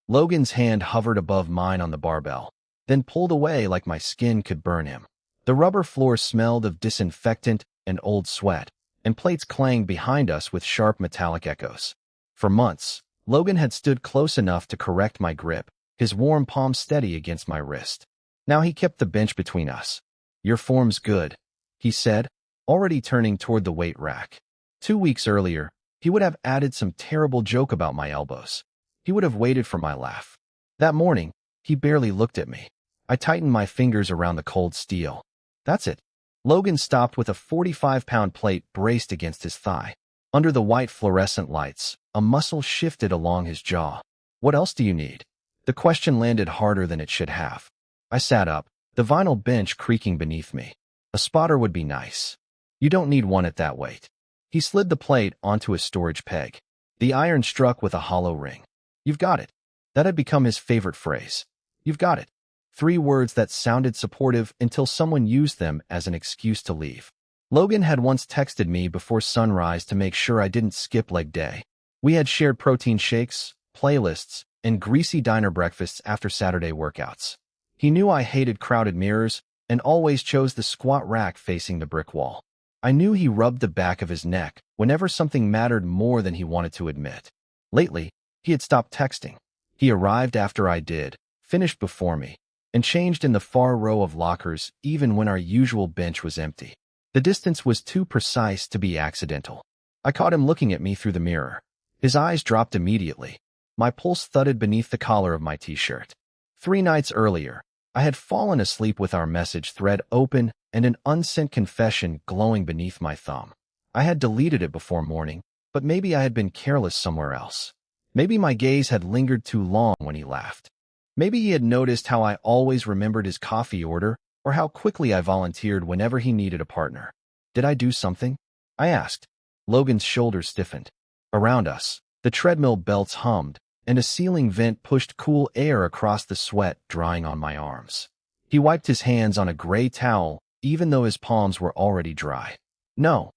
Logan's hand hovered above mine on the barbell, then pulled away like my skin could burn him. The rubber floor smelled of disinfectant and old sweat, and plates clanged behind us with sharp metallic echoes. For months, Logan had stood close enough to correct my grip, his warm palm steady against my wrist. Now he kept the bench between us. "Your form's good," he said, already turning toward the weight rack. 2 weeks earlier, he would have added some terrible joke about my elbows. He would have waited for my laugh. That morning, he barely looked at me. I tightened my fingers around the cold steel. "That's it." Logan stopped with a 45-pound plate braced against his thigh. Under the white fluorescent lights, a muscle shifted along his jaw. "What else do you need?" The question landed harder than it should have. I sat up, the vinyl bench creaking beneath me. "A spotter would be nice." "You don't need one at that weight." He slid the plate onto a storage peg. The iron struck with a hollow ring. "You've got it." That had become his favorite phrase. "You've got it." 3 words that sounded supportive until someone used them as an excuse to leave. Logan had once texted me before sunrise to make sure I didn't skip leg day. We had shared protein shakes, playlists, and greasy diner breakfasts after Saturday workouts. He knew I hated crowded mirrors and always chose the squat rack facing the brick wall. I knew he rubbed the back of his neck whenever something mattered more than he wanted to admit. Lately, he had stopped texting. He arrived after I did, finished before me, and changed in the far row of lockers even when our usual bench was empty. The distance was too precise to be accidental. I caught him looking at me through the mirror. His eyes dropped immediately. My pulse thudded beneath the collar of my t-shirt. 3 nights earlier, I had fallen asleep with our message thread open and an unsent confession glowing beneath my thumb. I had deleted it before morning, but maybe I had been careless somewhere else. Maybe my gaze had lingered too long when he laughed. Maybe he had noticed how I always remembered his coffee order or how quickly I volunteered whenever he needed a partner. Did I do something? I asked. Logan's shoulders stiffened. Around us, the treadmill belts hummed, and a ceiling vent pushed cool air across the sweat drying on my arms. He wiped his hands on a gray towel, even though his palms were already dry. "No."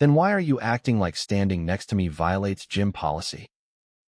"Then why are you acting like standing next to me violates gym policy?"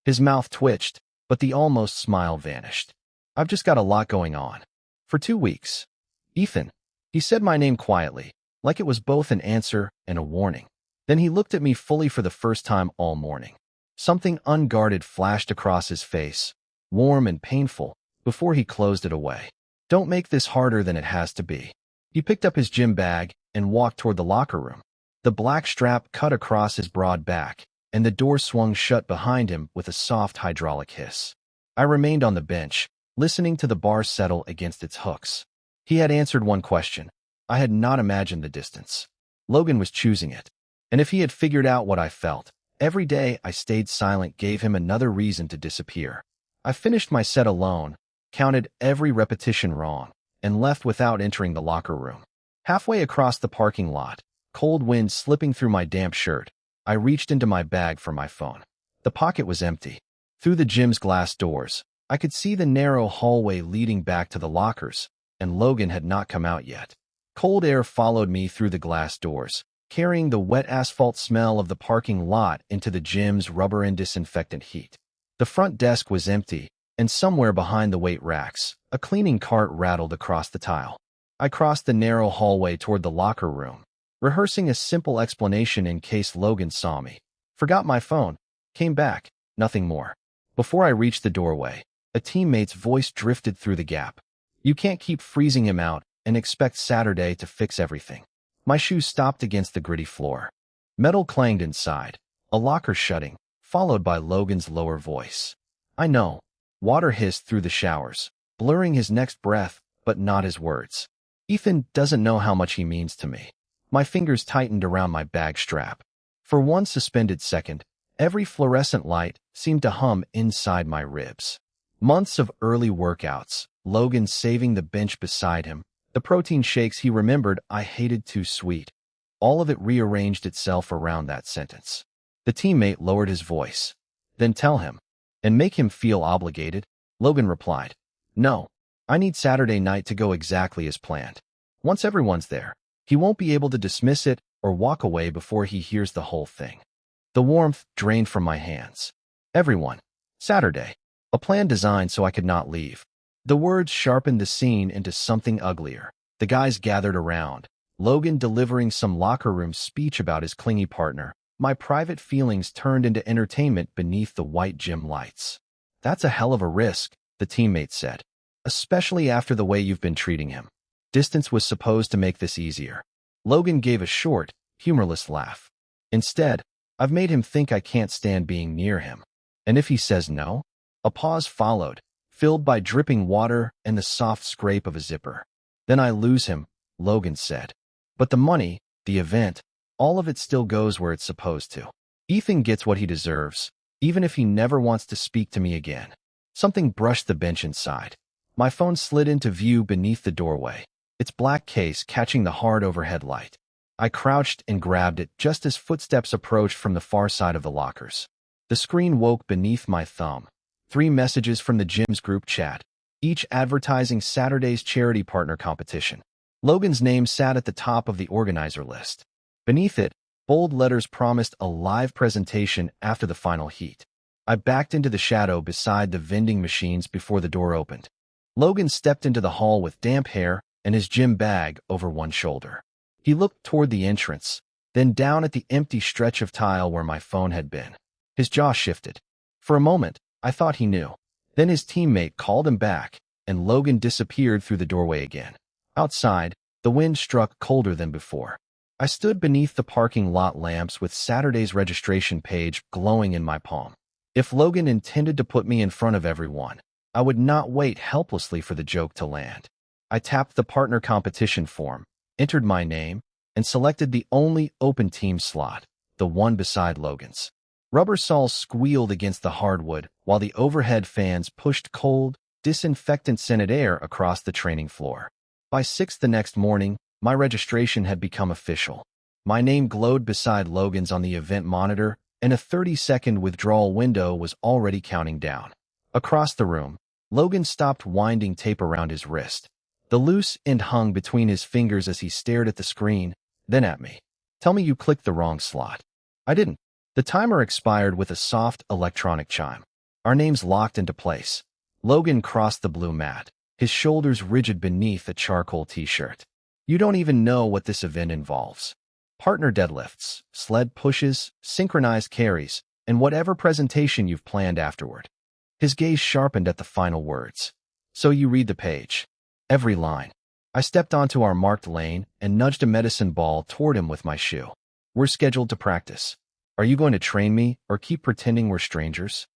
His mouth twitched, but the almost smile vanished. "I've just got a lot going on." "For 2 weeks. Ethan." He said my name quietly, like it was both an answer and a warning. Then he looked at me fully for the first time all morning. Something unguarded flashed across his face, warm and painful, before he closed it away. "Don't make this harder than it has to be." He picked up his gym bag and walked toward the locker room. The black strap cut across his broad back, and the door swung shut behind him with a soft hydraulic hiss. I remained on the bench, listening to the bar settle against its hooks. He had answered one question. I had not imagined the distance. Logan was choosing it. And if he had figured out what I felt, every day I stayed silent gave him another reason to disappear. I finished my set alone, counted every repetition wrong, and left without entering the locker room. Halfway across the parking lot, cold wind slipping through my damp shirt, I reached into my bag for my phone. The pocket was empty. Through the gym's glass doors, I could see the narrow hallway leading back to the lockers, and Logan had not come out yet. Cold air followed me through the glass doors, carrying the wet asphalt smell of the parking lot into the gym's rubber and disinfectant heat. The front desk was empty, and somewhere behind the weight racks, a cleaning cart rattled across the tile. I crossed the narrow hallway toward the locker room, rehearsing a simple explanation in case Logan saw me. Forgot my phone. Came back. Nothing more. Before I reached the doorway, a teammate's voice drifted through the gap. "You can't keep freezing him out and expect Saturday to fix everything." My shoes stopped against the gritty floor. Metal clanged inside, a locker shutting, followed by Logan's lower voice. "I know." Water hissed through the showers, blurring his next breath, but not his words. "Ethan doesn't know how much he means to me." My fingers tightened around my bag strap. For one suspended second, every fluorescent light seemed to hum inside my ribs. Months of early workouts, Logan saving the bench beside him, the protein shakes he remembered I hated too sweet. All of it rearranged itself around that sentence. The teammate lowered his voice. "Then tell him. And make him feel obligated." Logan replied. "No. I need Saturday night to go exactly as planned. Once everyone's there, he won't be able to dismiss it or walk away before he hears the whole thing." The warmth drained from my hands. Everyone. Saturday. A plan designed so I could not leave. The words sharpened the scene into something uglier. The guys gathered around, Logan delivering some locker room speech about his clingy partner. My private feelings turned into entertainment beneath the white gym lights. That's a hell of a risk, the teammate said. Especially after the way you've been treating him. Distance was supposed to make this easier. Logan gave a short, humorless laugh. Instead, I've made him think I can't stand being near him. And if he says no? A pause followed, filled by dripping water and the soft scrape of a zipper. Then I lose him, Logan said. But the money, the event, all of it still goes where it's supposed to. Ethan gets what he deserves, even if he never wants to speak to me again. Something brushed the bench inside. My phone slid into view beneath the doorway, its black case catching the hard overhead light. I crouched and grabbed it just as footsteps approached from the far side of the lockers. The screen woke beneath my thumb. 3 messages from the gym's group chat, each advertising Saturday's charity partner competition. Logan's name sat at the top of the organizer list. Beneath it, bold letters promised a live presentation after the final heat. I backed into the shadow beside the vending machines before the door opened. Logan stepped into the hall with damp hair and his gym bag over one shoulder. He looked toward the entrance, then down at the empty stretch of tile where my phone had been. His jaw shifted. For a moment, I thought he knew. Then his teammate called him back, and Logan disappeared through the doorway again. Outside, the wind struck colder than before. I stood beneath the parking lot lamps with Saturday's registration page glowing in my palm. If Logan intended to put me in front of everyone, I would not wait helplessly for the joke to land. I tapped the partner competition form, entered my name, and selected the only open team slot, the one beside Logan's. Rubber soles squealed against the hardwood while the overhead fans pushed cold, disinfectant-scented air across the training floor. By 6 the next morning, my registration had become official. My name glowed beside Logan's on the event monitor, and a 30-second withdrawal window was already counting down. Across the room, Logan stopped winding tape around his wrist. The loose end hung between his fingers as he stared at the screen, then at me. Tell me you clicked the wrong slot. I didn't. The timer expired with a soft electronic chime. Our names locked into place. Logan crossed the blue mat, his shoulders rigid beneath a charcoal t-shirt. You don't even know what this event involves. Partner deadlifts, sled pushes, synchronized carries, and whatever presentation you've planned afterward. His gaze sharpened at the final words. So you read the page. Every line. I stepped onto our marked lane and nudged a medicine ball toward him with my shoe. We're scheduled to practice. Are you going to train me or keep pretending we're strangers?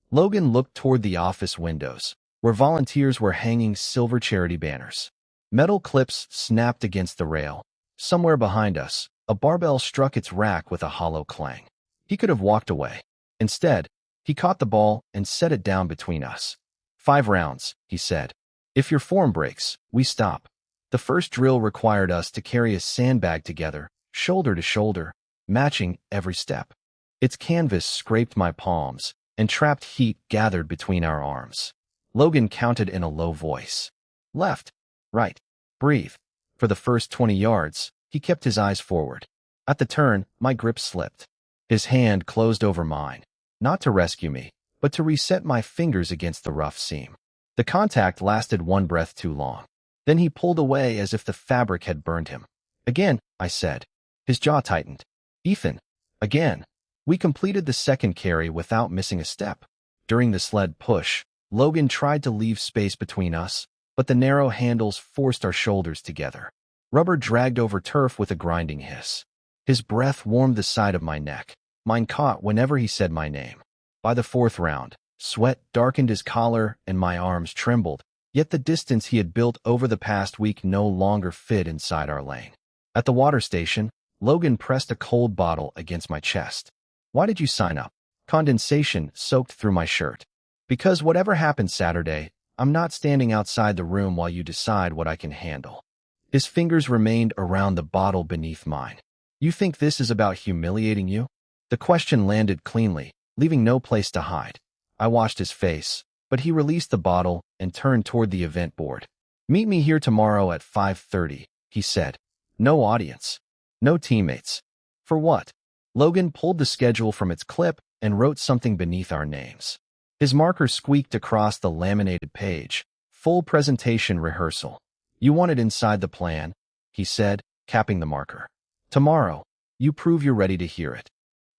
Logan looked toward the office windows, where volunteers were hanging silver charity banners. Metal clips snapped against the rail. Somewhere behind us, a barbell struck its rack with a hollow clang. He could have walked away. Instead, he caught the ball and set it down between us. 5 rounds, he said. If your form breaks, we stop. The first drill required us to carry a sandbag together, shoulder to shoulder, matching every step. Its canvas scraped my palms, and trapped heat gathered between our arms. Logan counted in a low voice. Left, right, breathe. For the first 20 yards, he kept his eyes forward. At the turn, my grip slipped. His hand closed over mine, not to rescue me, but to reset my fingers against the rough seam. The contact lasted one breath too long. Then he pulled away as if the fabric had burned him. Again, I said. His jaw tightened. Ethan, again. We completed the second carry without missing a step. During the sled push, Logan tried to leave space between us, but the narrow handles forced our shoulders together. Rubber dragged over turf with a grinding hiss. His breath warmed the side of my neck. Mine caught whenever he said my name. By the 4th round, sweat darkened his collar and my arms trembled, yet the distance he had built over the past week no longer fit inside our lane. At the water station, Logan pressed a cold bottle against my chest. Why did you sign up? Condensation soaked through my shirt. Because whatever happens Saturday, I'm not standing outside the room while you decide what I can handle. His fingers remained around the bottle beneath mine. You think this is about humiliating you? The question landed cleanly, leaving no place to hide. I watched his face, but he released the bottle and turned toward the event board. Meet me here tomorrow at 5:30, he said. No audience. No teammates. For what? Logan pulled the schedule from its clip and wrote something beneath our names. His marker squeaked across the laminated page. Full presentation rehearsal. You want it inside the plan, he said, capping the marker. Tomorrow, you prove you're ready to hear it.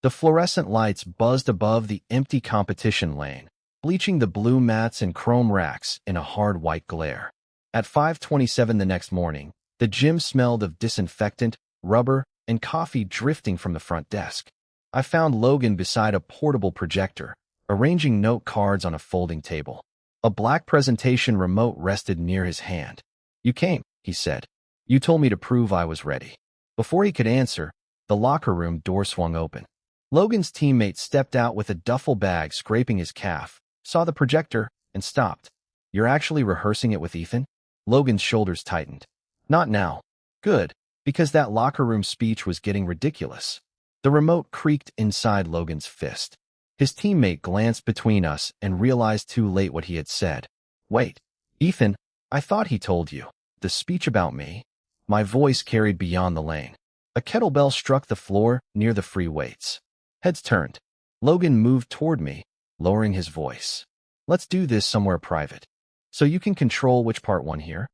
The fluorescent lights buzzed above the empty competition lane, bleaching the blue mats and chrome racks in a hard white glare. At 5:27 the next morning, the gym smelled of disinfectant, rubber, and coffee drifting from the front desk. I found Logan beside a portable projector, arranging note cards on a folding table. A black presentation remote rested near his hand. You came, he said. You told me to prove I was ready. Before he could answer, the locker room door swung open. Logan's teammate stepped out with a duffel bag scraping his calf, saw the projector, and stopped. You're actually rehearsing it with Ethan? Logan's shoulders tightened. Not now. Good, because that locker room speech was getting ridiculous. The remote creaked inside Logan's fist. His teammate glanced between us and realized too late what he had said. Wait, Ethan, I thought he told you. The speech about me? My voice carried beyond the lane. A kettlebell struck the floor near the free weights. Heads turned. Logan moved toward me, lowering his voice. Let's do this somewhere private. So you can control which part won here?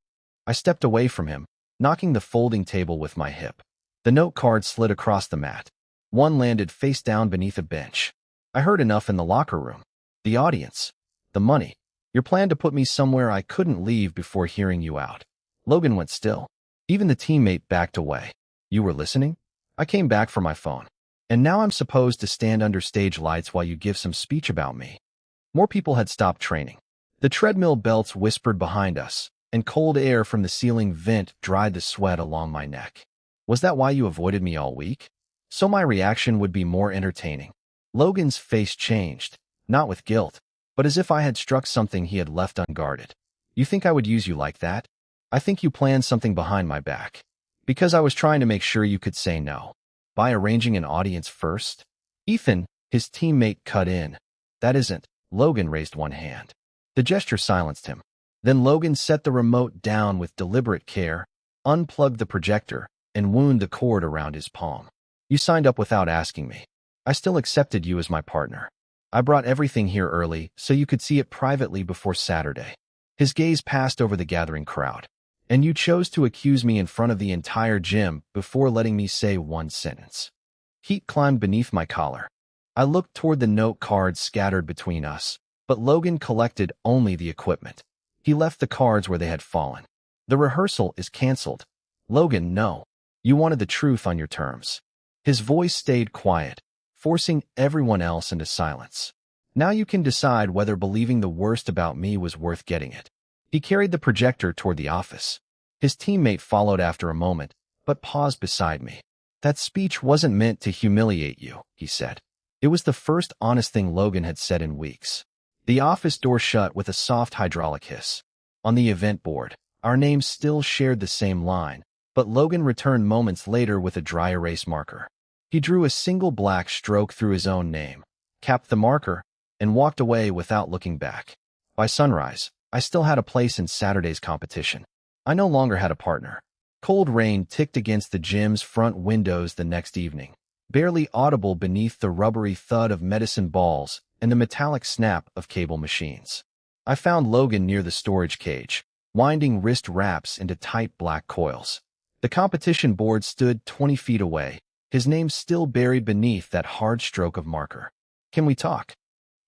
I stepped away from him, knocking the folding table with my hip. The note card slid across the mat. One landed face down beneath a bench. I heard enough in the locker room. The audience. The money. Your plan to put me somewhere I couldn't leave before hearing you out. Logan went still. Even the teammate backed away. You were listening? I came back for my phone. And now I'm supposed to stand under stage lights while you give some speech about me. More people had stopped training. The treadmill belts whispered behind us, and cold air from the ceiling vent dried the sweat along my neck. Was that why you avoided me all week? So my reaction would be more entertaining. Logan's face changed, not with guilt, but as if I had struck something he had left unguarded. You think I would use you like that? I think you planned something behind my back. Because I was trying to make sure you could say no. By arranging an audience first? Ethan, his teammate, cut in. That isn't. Logan raised one hand. The gesture silenced him. Then Logan set the remote down with deliberate care, unplugged the projector, and wound the cord around his palm. You signed up without asking me. I still accepted you as my partner. I brought everything here early so you could see it privately before Saturday. His gaze passed over the gathering crowd. And you chose to accuse me in front of the entire gym before letting me say one sentence. Heat climbed beneath my collar. I looked toward the note cards scattered between us, but Logan collected only the equipment. He left the cards where they had fallen. The rehearsal is canceled. Logan, no. You wanted the truth on your terms. His voice stayed quiet, forcing everyone else into silence. Now you can decide whether believing the worst about me was worth getting it. He carried the projector toward the office. His teammate followed after a moment, but paused beside me. That speech wasn't meant to humiliate you, he said. It was the first honest thing Logan had said in weeks. The office door shut with a soft hydraulic hiss. On the event board, our names still shared the same line, but Logan returned moments later with a dry erase marker. He drew a single black stroke through his own name, capped the marker, and walked away without looking back. By sunrise, I still had a place in Saturday's competition. I no longer had a partner. Cold rain ticked against the gym's front windows the next evening, barely audible beneath the rubbery thud of medicine balls and the metallic snap of cable machines. I found Logan near the storage cage, winding wrist wraps into tight black coils. The competition board stood 20 feet away, his name still buried beneath that hard stroke of marker. Can we talk?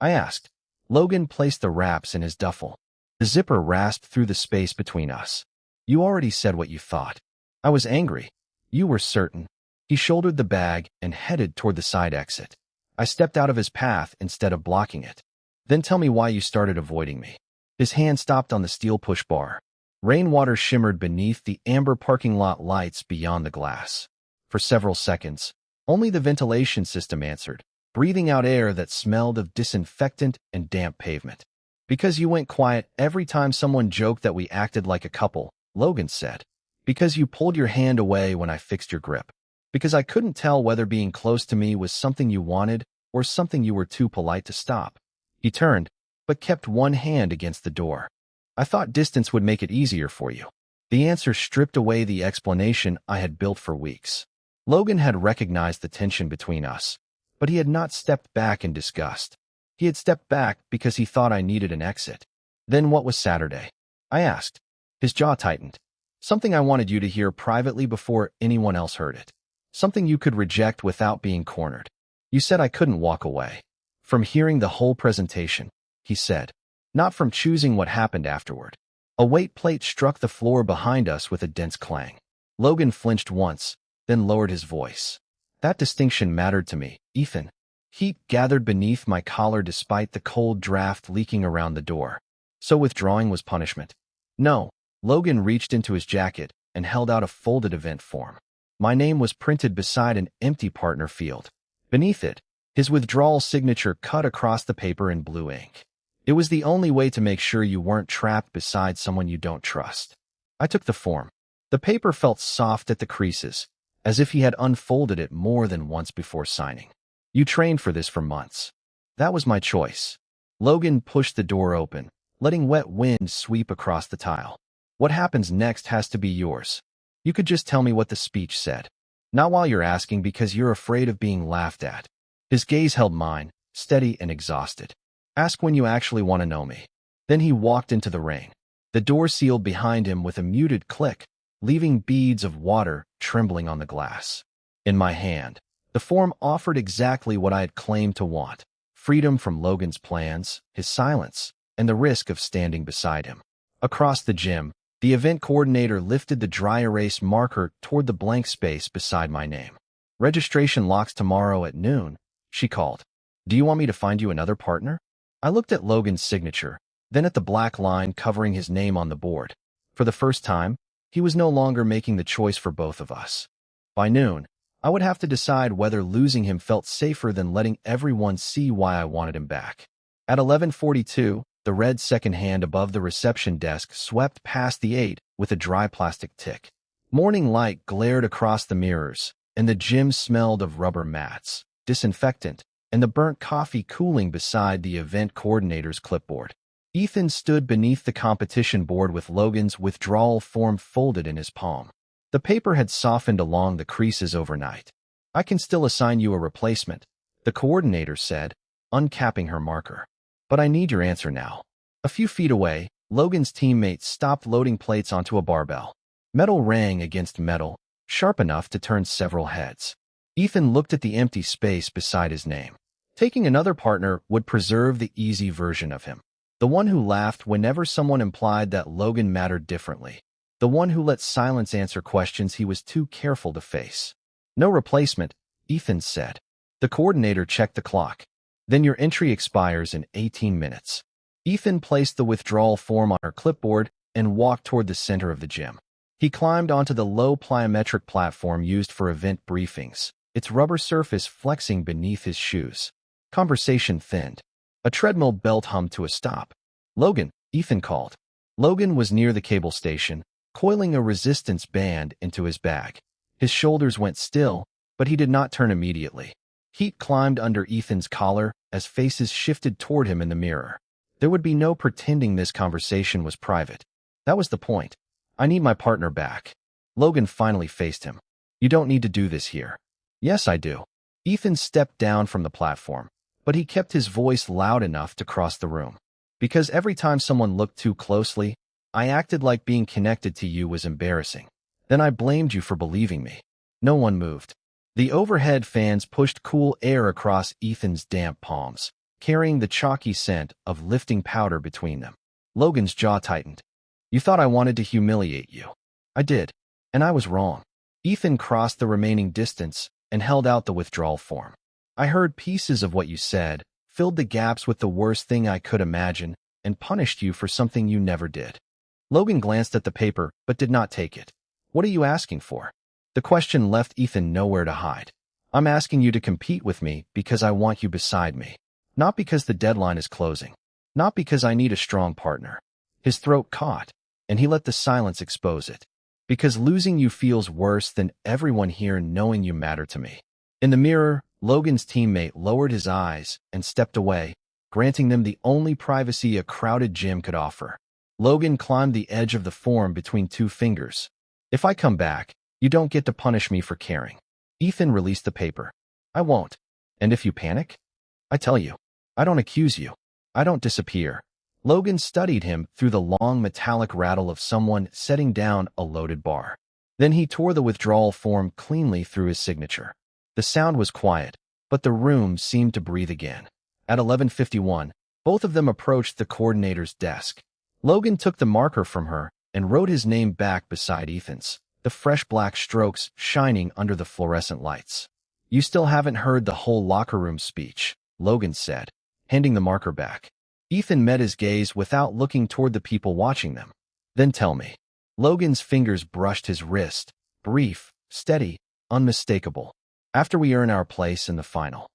I asked. Logan placed the wraps in his duffel. The zipper rasped through the space between us. You already said what you thought. I was angry. You were certain. He shouldered the bag and headed toward the side exit. I stepped out of his path instead of blocking it. Then tell me why you started avoiding me. His hand stopped on the steel push bar. Rainwater shimmered beneath the amber parking lot lights beyond the glass. For several seconds, only the ventilation system answered, breathing out air that smelled of disinfectant and damp pavement. Because you went quiet every time someone joked that we acted like a couple, Logan said. Because you pulled your hand away when I fixed your grip. Because I couldn't tell whether being close to me was something you wanted or something you were too polite to stop. He turned, but kept one hand against the door. I thought distance would make it easier for you. The answer stripped away the explanation I had built for weeks. Logan had recognized the tension between us, but he had not stepped back in disgust. He had stepped back because he thought I needed an exit. Then what was Saturday? I asked. His jaw tightened. Something I wanted you to hear privately before anyone else heard it. Something you could reject without being cornered. You said I couldn't walk away. From hearing the whole presentation, he said. Not from choosing what happened afterward. A weight plate struck the floor behind us with a dense clang. Logan flinched once, then lowered his voice. That distinction mattered to me, Ethan. Heat gathered beneath my collar despite the cold draft leaking around the door. So withdrawing was punishment? No. Logan reached into his jacket and held out a folded event form. My name was printed beside an empty partner field. Beneath it, his withdrawal signature cut across the paper in blue ink. It was the only way to make sure you weren't trapped beside someone you don't trust. I took the form. The paper felt soft at the creases, as if he had unfolded it more than once before signing. You trained for this for months. That was my choice. Logan pushed the door open, letting wet wind sweep across the tile. What happens next has to be yours. You could just tell me what the speech said. Not while you're asking because you're afraid of being laughed at. His gaze held mine, steady and exhausted. Ask when you actually want to know me. Then he walked into the rain. The door sealed behind him with a muted click, leaving beads of water trembling on the glass. In my hand, the form offered exactly what I had claimed to want: freedom from Logan's plans, his silence, and the risk of standing beside him. Across the gym, the event coordinator lifted the dry erase marker toward the blank space beside my name. Registration locks tomorrow at noon, she called. Do you want me to find you another partner? I looked at Logan's signature, then at the black line covering his name on the board. For the first time, he was no longer making the choice for both of us. By noon, I would have to decide whether losing him felt safer than letting everyone see why I wanted him back. At 11:42, the red second hand above the reception desk swept past the 8 with a dry plastic tick. Morning light glared across the mirrors, and the gym smelled of rubber mats, disinfectant, and the burnt coffee cooling beside the event coordinator's clipboard. Ethan stood beneath the competition board with Logan's withdrawal form folded in his palm. The paper had softened along the creases overnight. I can still assign you a replacement, the coordinator said, uncapping her marker. But I need your answer now. A few feet away, Logan's teammates stopped loading plates onto a barbell. Metal rang against metal, sharp enough to turn several heads. Ethan looked at the empty space beside his name. Taking another partner would preserve the easy version of him. The one who laughed whenever someone implied that Logan mattered differently. The one who let silence answer questions he was too careful to face. No replacement, Ethan said. The coordinator checked the clock. Then your entry expires in 18 minutes. Ethan placed the withdrawal form on her clipboard and walked toward the center of the gym. He climbed onto the low plyometric platform used for event briefings, its rubber surface flexing beneath his shoes. Conversation thinned. A treadmill belt hummed to a stop. Logan, Ethan called. Logan was near the cable station, coiling a resistance band into his bag. His shoulders went still, but he did not turn immediately. Heat climbed under Ethan's collar as faces shifted toward him in the mirror. There would be no pretending this conversation was private. That was the point. I need my partner back. Logan finally faced him. You don't need to do this here. Yes, I do. Ethan stepped down from the platform, but he kept his voice loud enough to cross the room. Because every time someone looked too closely, I acted like being connected to you was embarrassing. Then I blamed you for believing me. No one moved. The overhead fans pushed cool air across Ethan's damp palms, carrying the chalky scent of lifting powder between them. Logan's jaw tightened. You thought I wanted to humiliate you. I did, and I was wrong. Ethan crossed the remaining distance and held out the withdrawal form. I heard pieces of what you said, filled the gaps with the worst thing I could imagine, and punished you for something you never did. Logan glanced at the paper but did not take it. What are you asking for? The question left Ethan nowhere to hide. I'm asking you to compete with me because I want you beside me. Not because the deadline is closing. Not because I need a strong partner. His throat caught, and he let the silence expose it. Because losing you feels worse than everyone here knowing you matter to me. In the mirror, Logan's teammate lowered his eyes and stepped away, granting them the only privacy a crowded gym could offer. Logan climbed the edge of the form between two fingers. If I come back, you don't get to punish me for caring. Ethan released the paper. I won't. And if you panic? I tell you. I don't accuse you. I don't disappear. Logan studied him through the long metallic rattle of someone setting down a loaded bar. Then he tore the withdrawal form cleanly through his signature. The sound was quiet, but the room seemed to breathe again. At 11:51, both of them approached the coordinator's desk. Logan took the marker from her and wrote his name back beside Ethan's, the fresh black strokes shining under the fluorescent lights. You still haven't heard the whole locker room speech, Logan said, handing the marker back. Ethan met his gaze without looking toward the people watching them. Then tell me. Logan's fingers brushed his wrist, brief, steady, unmistakable. After we earn our place in the final.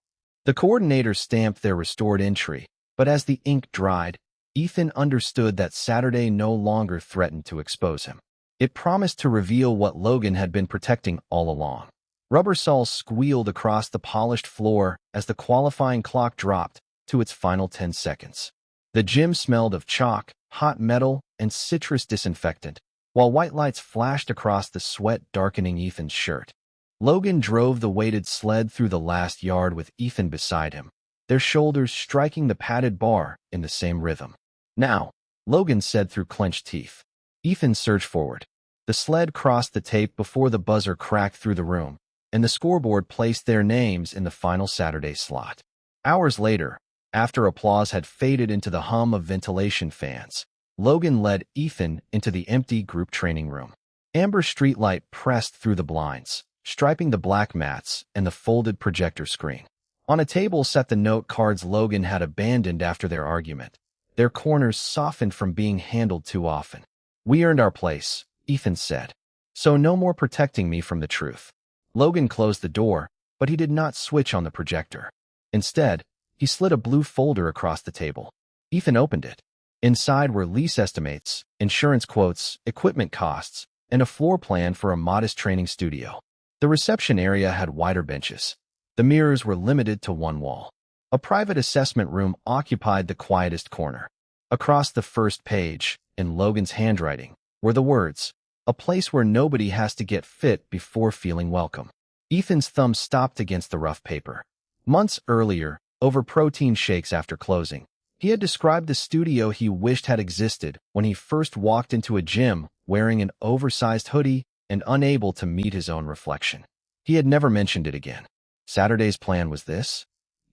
The coordinators stamped their restored entry, but as the ink dried, Ethan understood that Saturday no longer threatened to expose him. It promised to reveal what Logan had been protecting all along. Rubber soles squealed across the polished floor as the qualifying clock dropped to its final 10 seconds. The gym smelled of chalk, hot metal, and citrus disinfectant, while white lights flashed across the sweat darkening Ethan's shirt. Logan drove the weighted sled through the last yard with Ethan beside him, their shoulders striking the padded bar in the same rhythm. Now, Logan said through clenched teeth. Ethan surged forward. The sled crossed the tape before the buzzer cracked through the room, and the scoreboard placed their names in the final Saturday slot. Hours later, after applause had faded into the hum of ventilation fans, Logan led Ethan into the empty group training room. Amber streetlight pressed through the blinds, striping the black mats and the folded projector screen. On a table sat the note cards Logan had abandoned after their argument, their corners softened from being handled too often. We earned our place, Ethan said. So no more protecting me from the truth. Logan closed the door, but he did not switch on the projector. Instead, he slid a blue folder across the table. Ethan opened it. Inside were lease estimates, insurance quotes, equipment costs, and a floor plan for a modest training studio. The reception area had wider benches. The mirrors were limited to one wall. A private assessment room occupied the quietest corner. Across the first page, in Logan's handwriting, were the words, "A place where nobody has to get fit before feeling welcome." Ethan's thumb stopped against the rough paper. Months earlier, over protein shakes after closing, he had described the studio he wished had existed when he first walked into a gym wearing an oversized hoodie and unable to meet his own reflection. He had never mentioned it again. Saturday's plan was this?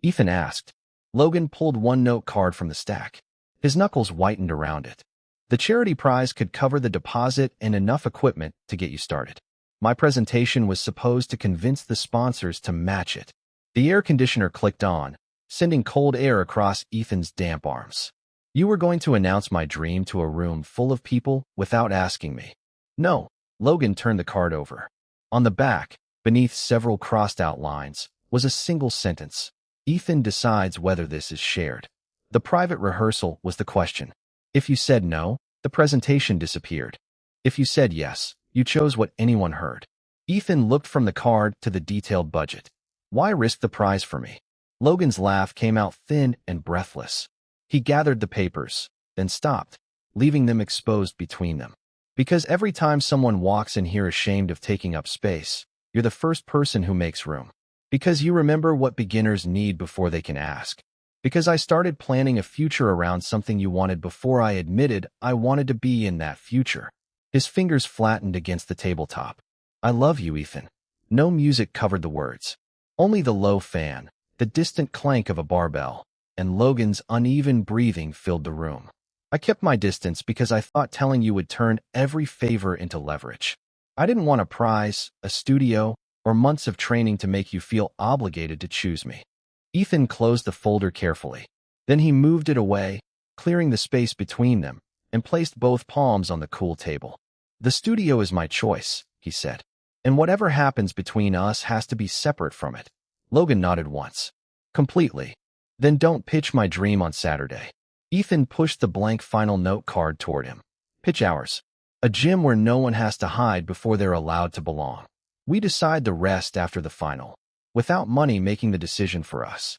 Ethan asked. Logan pulled one note card from the stack. His knuckles whitened around it. The charity prize could cover the deposit and enough equipment to get you started. My presentation was supposed to convince the sponsors to match it. The air conditioner clicked on, sending cold air across Ethan's damp arms. You were going to announce my dream to a room full of people without asking me. No. Logan turned the card over. On the back, beneath several crossed-out lines, was a single sentence. Ethan decides whether this is shared. The private rehearsal was the question. If you said no, the presentation disappeared. If you said yes, you chose what anyone heard. Ethan looked from the card to the detailed budget. Why risk the prize for me? Logan's laugh came out thin and breathless. He gathered the papers, then stopped, leaving them exposed between them. Because every time someone walks in here ashamed of taking up space, you're the first person who makes room. Because you remember what beginners need before they can ask. Because I started planning a future around something you wanted before I admitted I wanted to be in that future. His fingers flattened against the tabletop. I love you, Ethan. No music covered the words. Only the low fan, the distant clank of a barbell, and Logan's uneven breathing filled the room. I kept my distance because I thought telling you would turn every favor into leverage. I didn't want a prize, a studio, or months of training to make you feel obligated to choose me. Ethan closed the folder carefully. Then he moved it away, clearing the space between them, and placed both palms on the cool table. The studio is my choice, he said. And whatever happens between us has to be separate from it. Logan nodded once. Completely. Then don't pitch my dream on Saturday. Ethan pushed the blank final note card toward him. Pitch hours. A gym where no one has to hide before they're allowed to belong. We decide the rest after the final, without money making the decision for us.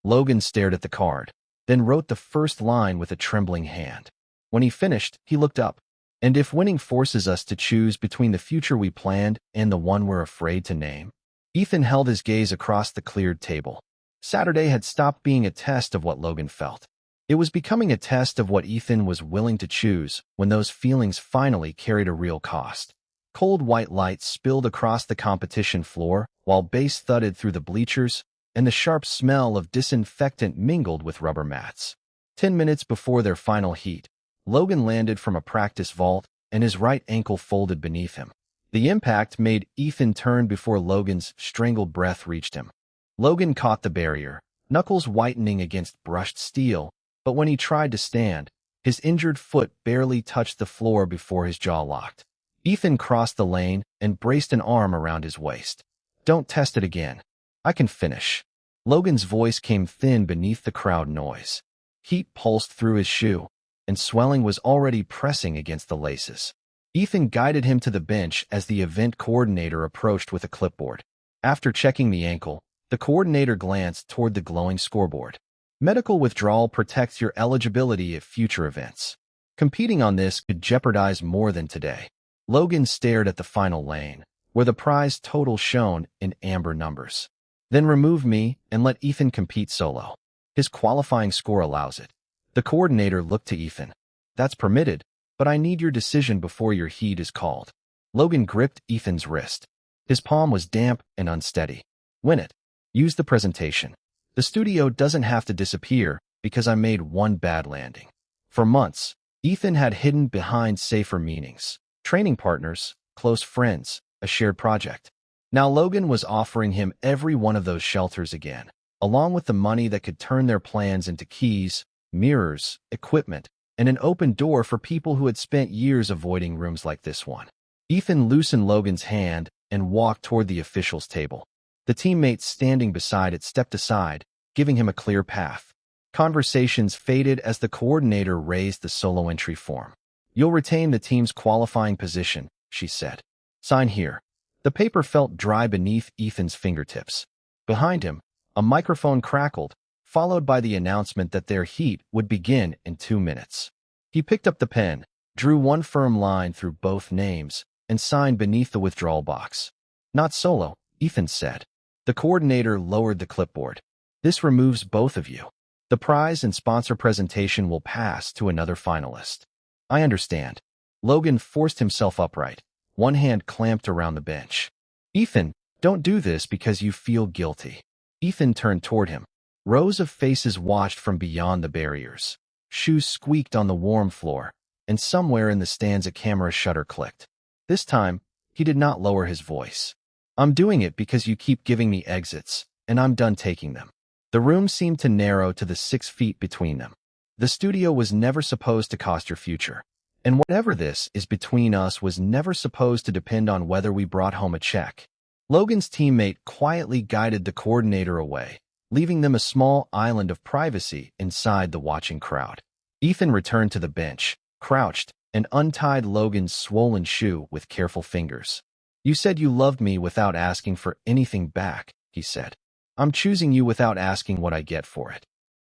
Logan stared at the card, then wrote the first line with a trembling hand. When he finished, he looked up. And if winning forces us to choose between the future we planned and the one we're afraid to name? Ethan held his gaze across the cleared table. Saturday had stopped being a test of what Logan felt. It was becoming a test of what Ethan was willing to choose when those feelings finally carried a real cost. Cold white light spilled across the competition floor while bass thudded through the bleachers, and the sharp smell of disinfectant mingled with rubber mats. 10 minutes before their final heat, Logan landed from a practice vault, and his right ankle folded beneath him. The impact made Ethan turn before Logan's strangled breath reached him. Logan caught the barrier, knuckles whitening against brushed steel, but when he tried to stand, his injured foot barely touched the floor before his jaw locked. Ethan crossed the lane and braced an arm around his waist. "Don't test it again. I can finish." Logan's voice came thin beneath the crowd noise. Heat pulsed through his shoe, and swelling was already pressing against the laces. Ethan guided him to the bench as the event coordinator approached with a clipboard. After checking the ankle, the coordinator glanced toward the glowing scoreboard. "Medical withdrawal protects your eligibility at future events. Competing on this could jeopardize more than today." Logan stared at the final lane, where the prize total shone in amber numbers. "Then remove me and let Ethan compete solo. His qualifying score allows it." The coordinator looked to Ethan. "That's permitted, but I need your decision before your heat is called." Logan gripped Ethan's wrist. His palm was damp and unsteady. "Win it. Use the presentation. The studio doesn't have to disappear because I made one bad landing." For months, Ethan had hidden behind safer meanings. Training partners, close friends, a shared project. Now Logan was offering him every one of those shelters again, along with the money that could turn their plans into keys, mirrors, equipment, and an open door for people who had spent years avoiding rooms like this one. Ethan loosened Logan's hand and walked toward the officials' table. The teammates standing beside it stepped aside, giving him a clear path. Conversations faded as the coordinator raised the solo entry form. "You'll retain the team's qualifying position," she said. "Sign here." The paper felt dry beneath Ethan's fingertips. Behind him, a microphone crackled, followed by the announcement that their heat would begin in 2 minutes. He picked up the pen, drew one firm line through both names, and signed beneath the withdrawal box. "Not solo," Ethan said. The coordinator lowered the clipboard. "This removes both of you. The prize and sponsor presentation will pass to another finalist." "I understand." Logan forced himself upright, one hand clamped around the bench. "Ethan, don't do this because you feel guilty." Ethan turned toward him. Rows of faces watched from beyond the barriers. Shoes squeaked on the warm floor, and somewhere in the stands a camera shutter clicked. This time, he did not lower his voice. "I'm doing it because you keep giving me exits, and I'm done taking them." The room seemed to narrow to the 6 feet between them. "The studio was never supposed to cost your future. And whatever this is between us was never supposed to depend on whether we brought home a check." Logan's teammate quietly guided the coordinator away, leaving them a small island of privacy inside the watching crowd. Ethan returned to the bench, crouched, and untied Logan's swollen shoe with careful fingers. "You said you loved me without asking for anything back," he said. "I'm choosing you without asking what I get for it."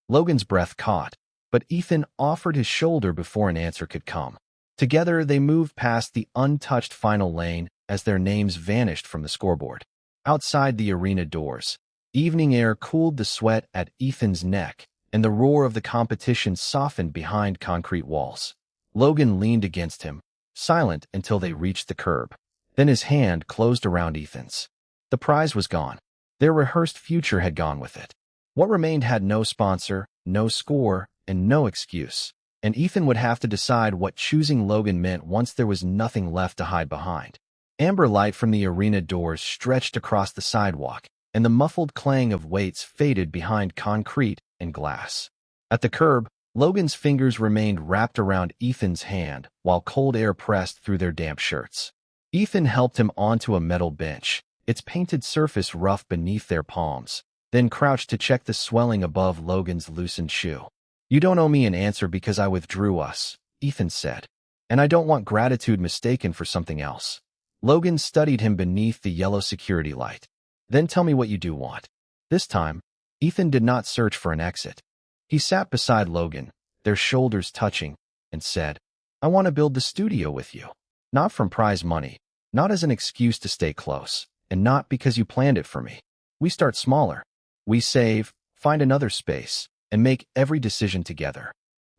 Logan's breath caught, but Ethan offered his shoulder before an answer could come. Together, they moved past the untouched final lane as their names vanished from the scoreboard. Outside the arena doors, evening air cooled the sweat at Ethan's neck, and the roar of the competition softened behind concrete walls. Logan leaned against him, silent until they reached the curb. Then his hand closed around Ethan's. The prize was gone. Their rehearsed future had gone with it. What remained had no sponsor, no score, and no excuse. And Ethan would have to decide what choosing Logan meant once there was nothing left to hide behind. Amber light from the arena doors stretched across the sidewalk, and the muffled clang of weights faded behind concrete and glass. At the curb, Logan's fingers remained wrapped around Ethan's hand while cold air pressed through their damp shirts. Ethan helped him onto a metal bench, its painted surface rough beneath their palms, then crouched to check the swelling above Logan's loosened shoe. "You don't owe me an answer because I withdrew us," Ethan said. "And I don't want gratitude mistaken for something else." Logan studied him beneath the yellow security light. "Then tell me what you do want." This time, Ethan did not search for an exit. He sat beside Logan, their shoulders touching, and said, "I want to build the studio with you. Not from prize money, not as an excuse to stay close, and not because you planned it for me. We start smaller. We save find another space, and make every decision together.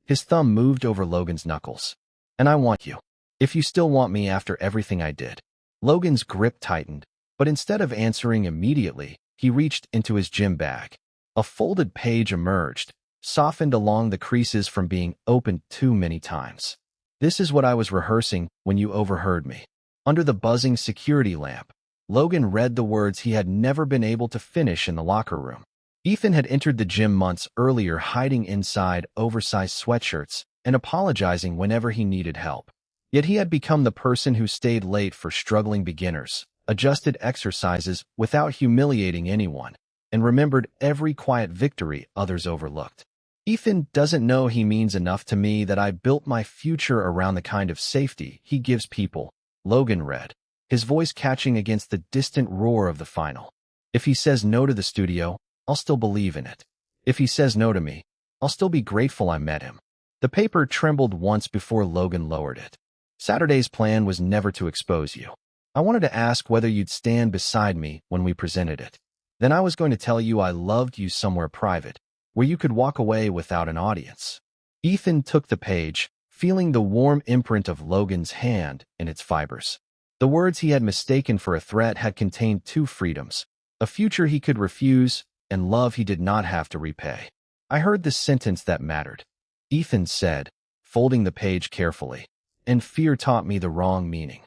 His thumb moved over Logan's knuckles. And I want you. If you still want me after everything I did. Logan's grip tightened, but instead of answering immediately, he reached into his gym bag. A folded page emerged, softened along the creases from being opened too many times. This is what I was rehearsing when you overheard me. Under the buzzing security lamp, Logan read the words he had never been able to finish in the locker room. Ethan had entered the gym months earlier hiding inside oversized sweatshirts and apologizing whenever he needed help. Yet he had become the person who stayed late for struggling beginners, adjusted exercises without humiliating anyone, and remembered every quiet victory others overlooked. Ethan doesn't know he means enough to me that I built my future around the kind of safety he gives people, Logan read, his voice catching against the distant roar of the final. If he says no to the studio, I'll still believe in it. If he says no to me, I'll still be grateful I met him. The paper trembled once before Logan lowered it. Saturday's plan was never to expose you. I wanted to ask whether you'd stand beside me when we presented it. Then I was going to tell you I loved you somewhere private, where you could walk away without an audience. Ethan took the page, feeling the warm imprint of Logan's hand in its fibers. The words he had mistaken for a threat had contained two freedoms, a future he could refuse, and love he did not have to repay. I heard the sentence that mattered. Ethan said, folding the page carefully. And fear taught me the wrong meaning.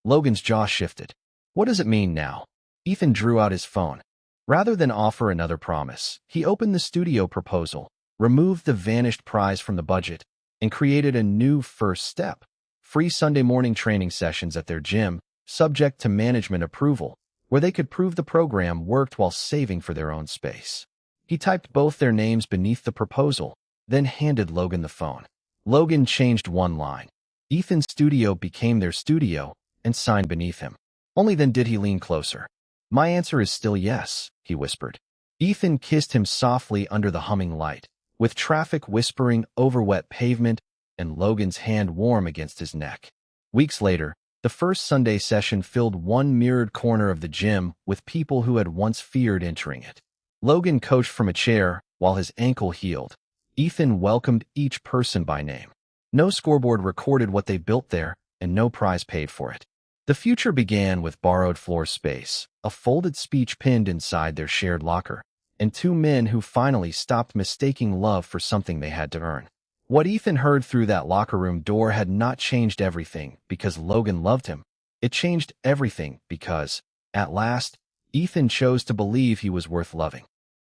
Logan's jaw shifted. What does it mean now? Ethan drew out his phone. Rather than offer another promise, he opened the studio proposal, removed the vanished prize from the budget, and created a new first step. Free Sunday morning training sessions at their gym, subject to management approval, where they could prove the program worked while saving for their own space. He typed both their names beneath the proposal, then handed Logan the phone. Logan changed one line. Ethan's studio became their studio, and signed beneath him. Only then did he lean closer. My answer is still yes, he whispered. Ethan kissed him softly under the humming light, with traffic whispering over wet pavement and Logan's hand warm against his neck. Weeks later, the first Sunday session filled one mirrored corner of the gym with people who had once feared entering it. Logan coached from a chair while his ankle healed. Ethan welcomed each person by name. No scoreboard recorded what they built there, and no prize paid for it. The future began with borrowed floor space, a folded speech pinned inside their shared locker, and two men who finally stopped mistaking love for something they had to earn. What Ethan heard through that locker room door had not changed everything because Logan loved him. It changed everything because, at last, Ethan chose to believe he was worth loving.